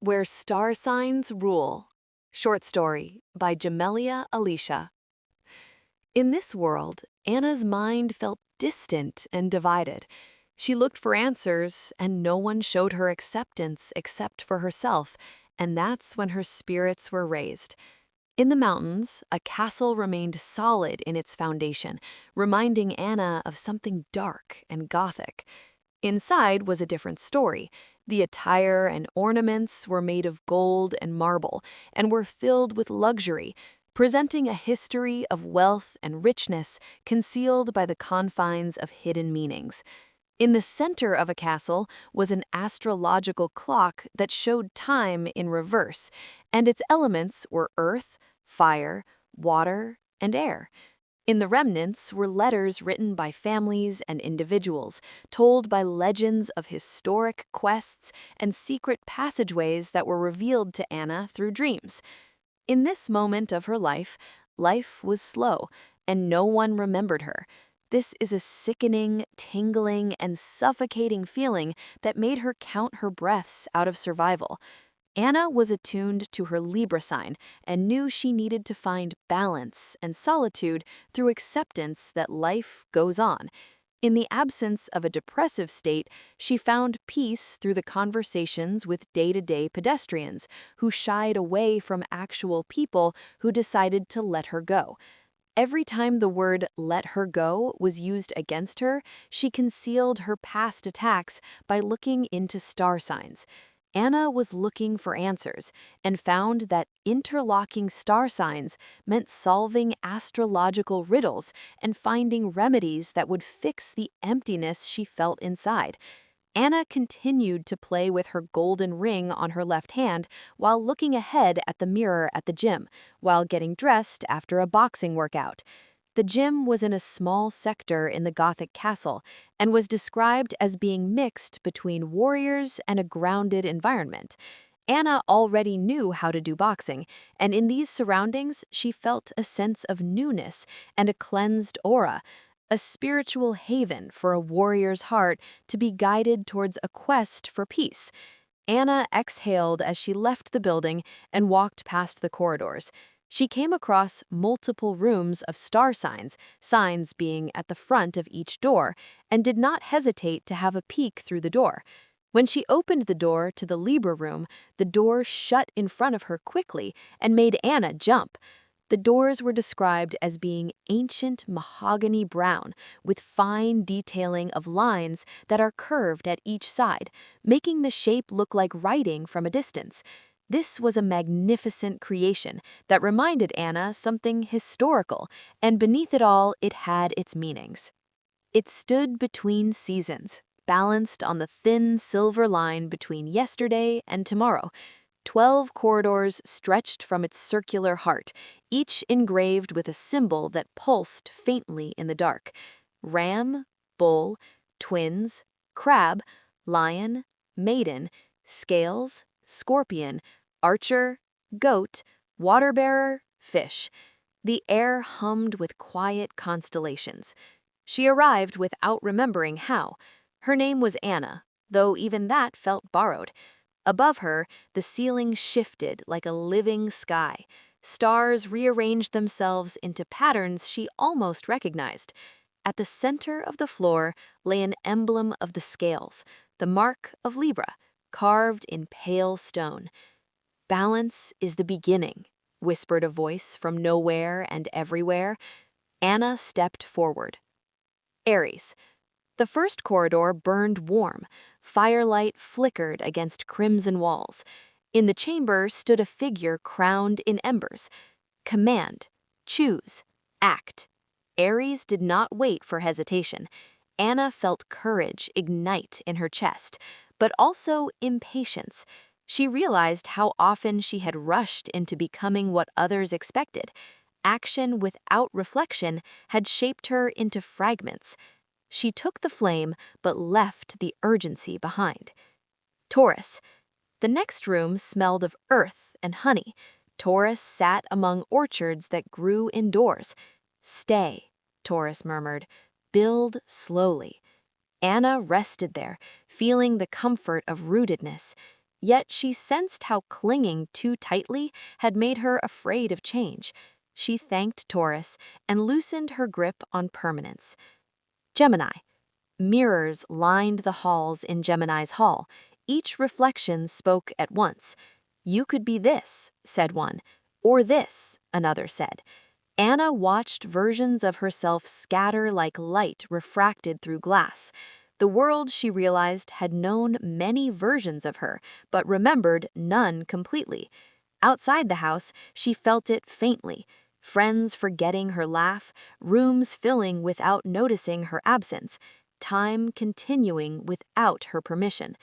Where Star Signs Rule. Short story by JameliaAlicia. In this world, Anna's mind felt distant and divided. She looked for answers, and no one showed her acceptance except for herself, and that's when her spirits were raised. In the mountains, a castle remained solid in its foundation, reminding Anna of something dark and gothic. Inside was a different story. The attire and ornaments were made of gold and marble and were filled with luxury, presenting a history of wealth and richness concealed by the confines of hidden meanings. In the center of a castle was an astrological clock that showed time in reverse, and its elements were earth, fire, water, and air. In the remnants were letters written by families and individuals, told by legends of historic quests and secret passageways that were revealed to Anna through dreams. In this moment of her life, life was slow, and no one remembered her. This is a sickening, tingling, and suffocating feeling that made her count her breaths out of survival. Anna was attuned to her Libra sign and knew she needed to find balance and solitude through acceptance that life goes on. In the absence of a depressive state, she found peace through the conversations with day-to-day pedestrians who shied away from actual people who decided to let her go. Every time the word "let her go" was used against her, she concealed her past attacks by looking into star signs. Anna was looking for answers and found that interlocking star signs meant solving astrological riddles and finding remedies that would fix the emptiness she felt inside. Anna continued to play with her golden ring on her left hand while looking ahead at the mirror at the gym, while getting dressed after a boxing workout. The gym was in a small sector in the Gothic castle and was described as being mixed between warriors and a grounded environment. Anna already knew how to do boxing, and in these surroundings she felt a sense of newness and a cleansed aura, a spiritual haven for a warrior's heart to be guided towards a quest for peace. Anna exhaled as she left the building and walked past the corridors. She came across multiple rooms of star signs, signs being at the front of each door, and did not hesitate to have a peek through the door. When she opened the door to the Libra room, the door shut in front of her quickly and made Anna jump. The doors were described as being ancient mahogany brown, with fine detailing of lines that are curved at each side, making the shape look like writing from a distance. This was a magnificent creation that reminded Anna something historical, and beneath it all, it had its meanings. It stood between seasons, balanced on the thin silver line between yesterday and tomorrow. 12 corridors stretched from its circular heart, each engraved with a symbol that pulsed faintly in the dark. Ram, bull, twins, crab, lion, maiden, scales, scorpion, archer, goat, water-bearer, fish. The air hummed with quiet constellations. She arrived without remembering how. Her name was Anna, though even that felt borrowed. Above her, the ceiling shifted like a living sky. Stars rearranged themselves into patterns she almost recognized. At the center of the floor lay an emblem of the scales, the mark of Libra, carved in pale stone. "Balance is the beginning," whispered a voice from nowhere and everywhere. Anna stepped forward. Aries. The first corridor burned warm. Firelight flickered against crimson walls. In the chamber stood a figure crowned in embers. Command. Choose. Act. Aries did not wait for hesitation. Anna felt courage ignite in her chest, but also impatience. She realized how often she had rushed into becoming what others expected. Action without reflection had shaped her into fragments. She took the flame, but left the urgency behind. Taurus. The next room smelled of earth and honey. Taurus sat among orchards that grew indoors. "Stay," Taurus murmured. "Build slowly." Anna rested there, feeling the comfort of rootedness. Yet she sensed how clinging too tightly had made her afraid of change. She thanked Taurus and loosened her grip on permanence. Gemini. Mirrors lined the halls in Gemini's hall. Each reflection spoke at once. "You could be this," said one, "or this," another said. Anna watched versions of herself scatter like light refracted through glass. The world, she realized, had known many versions of her, but remembered none completely. Outside the house, she felt it faintly. Friends forgetting her laugh, rooms filling without noticing her absence, time continuing without her permission.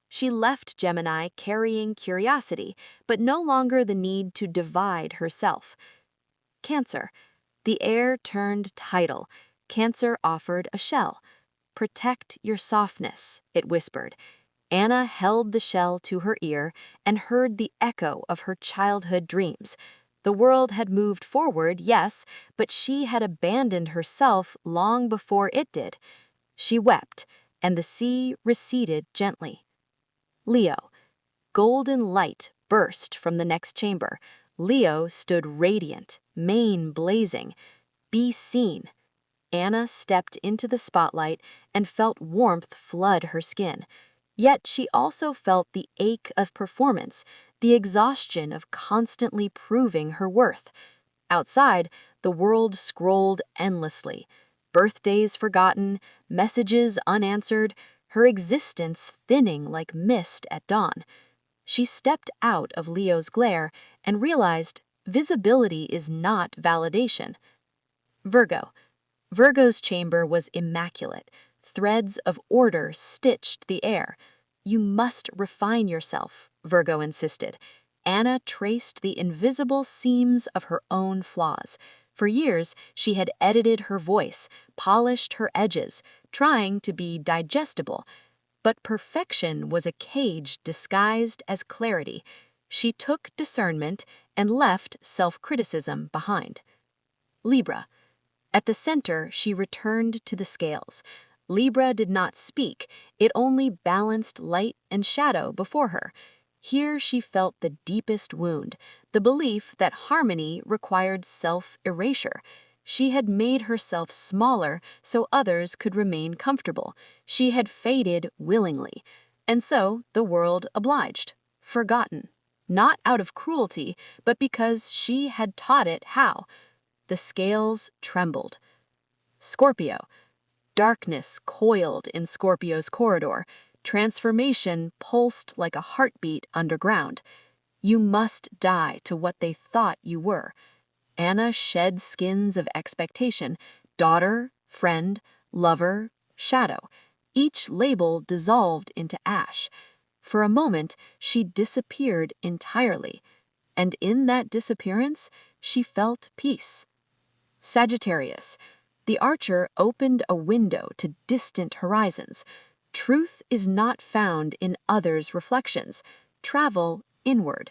She left Gemini carrying curiosity, but no longer the need to divide herself. Cancer. The air turned tidal. Cancer offered a shell. "Protect your softness," it whispered. Anna held the shell to her ear and heard the echo of her childhood dreams. The world had moved forward, yes, but she had abandoned herself long before it did. She wept, and the sea receded gently. Leo. Golden light burst from the next chamber. Leo stood radiant, mane blazing. "Be seen." Anna stepped into the spotlight and felt warmth flood her skin. Yet she also felt the ache of performance, the exhaustion of constantly proving her worth. Outside, the world scrolled endlessly. Birthdays forgotten, messages unanswered, her existence thinning like mist at dawn. She stepped out of Leo's glare and realized visibility is not validation. Virgo. Virgo's chamber was immaculate. Threads of order stitched the air. "You must refine yourself," Virgo insisted. Anna traced the invisible seams of her own flaws. For years, she had edited her voice, polished her edges, trying to be digestible. But perfection was a cage disguised as clarity. She took discernment and left self-criticism behind. Libra. At the center, she returned to the scales. Libra did not speak, it only balanced light and shadow before her. Here she felt the deepest wound, the belief that harmony required self-erasure. She had made herself smaller so others could remain comfortable. She had faded willingly. And so the world obliged, forgotten. Not out of cruelty, but because she had taught it how. The scales trembled. Scorpio. Darkness coiled in Scorpio's corridor. Transformation pulsed like a heartbeat underground. You must die to what they thought you were. Anna shed skins of expectation: daughter, friend, lover, shadow. Each label dissolved into ash. For a moment, she disappeared entirely. And in that disappearance, she felt peace. Sagittarius. The archer opened a window to distant horizons. Truth is not found in others' reflections. Travel inward.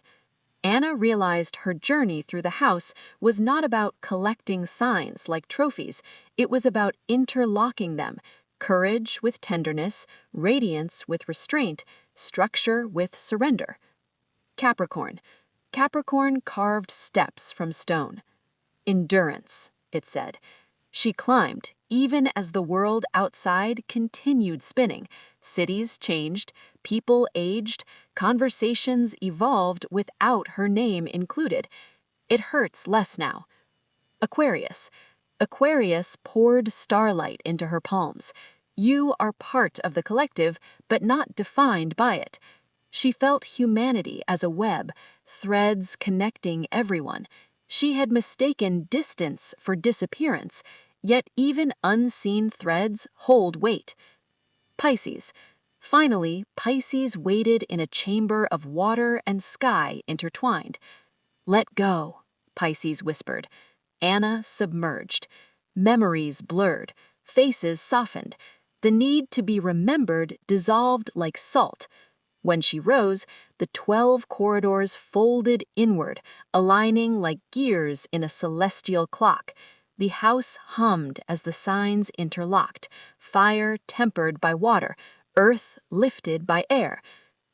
Anna realized her journey through the house was not about collecting signs like trophies. It was about interlocking them: courage with tenderness, radiance with restraint, structure with surrender. Capricorn. Capricorn carved steps from stone. Endurance, it said. She climbed, even as the world outside continued spinning. Cities changed, people aged, conversations evolved without her name included. It hurts less now. Aquarius. Aquarius poured starlight into her palms. You are part of the collective, but not defined by it. She felt humanity as a web, threads connecting everyone. She had mistaken distance for disappearance, yet even unseen threads hold weight. Pisces. Finally, Pisces waited in a chamber of water and sky intertwined. "Let go," Pisces whispered. Anna submerged. Memories blurred, faces softened. The need to be remembered dissolved like salt. When she rose, the 12 corridors folded inward, aligning like gears in a celestial clock. The house hummed as the signs interlocked, fire tempered by water, earth lifted by air.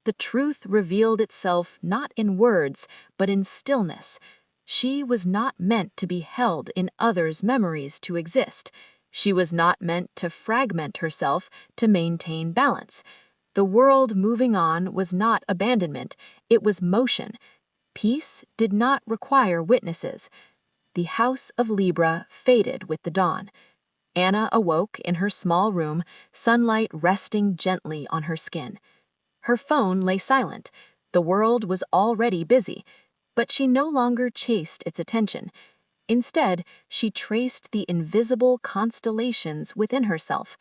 The truth revealed itself not in words, but in stillness. She was not meant to be held in others' memories to exist. She was not meant to fragment herself to maintain balance. The world moving on was not abandonment, it was motion. Peace did not require witnesses. The house of Libra faded with the dawn. Anna awoke in her small room, sunlight resting gently on her skin. Her phone lay silent. The world was already busy, but she no longer chased its attention. Instead, she traced the invisible constellations within herself: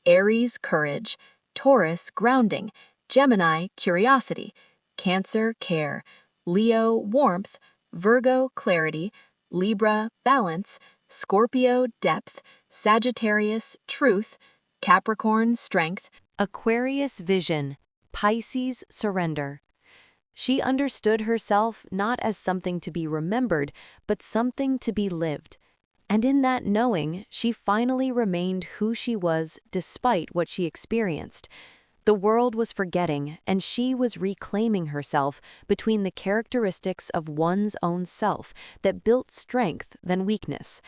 Aries, courage; Taurus, grounding; Gemini, curiosity; Cancer, care; Leo, warmth; Virgo, clarity; Libra, balance; Scorpio, depth; Sagittarius, truth; Capricorn, strength; Aquarius, vision; Pisces, surrender. She understood herself not as something to be remembered, but something to be lived. And in that knowing, she finally remained who she was despite what she experienced. The world was forgetting, and she was reclaiming herself between the characteristics of one's own self that built strength than weakness.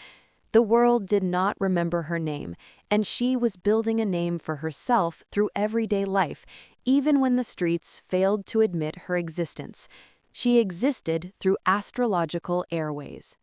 The world did not remember her name, and she was building a name for herself through everyday life, even when the streets failed to admit her existence. She existed through astrological airways.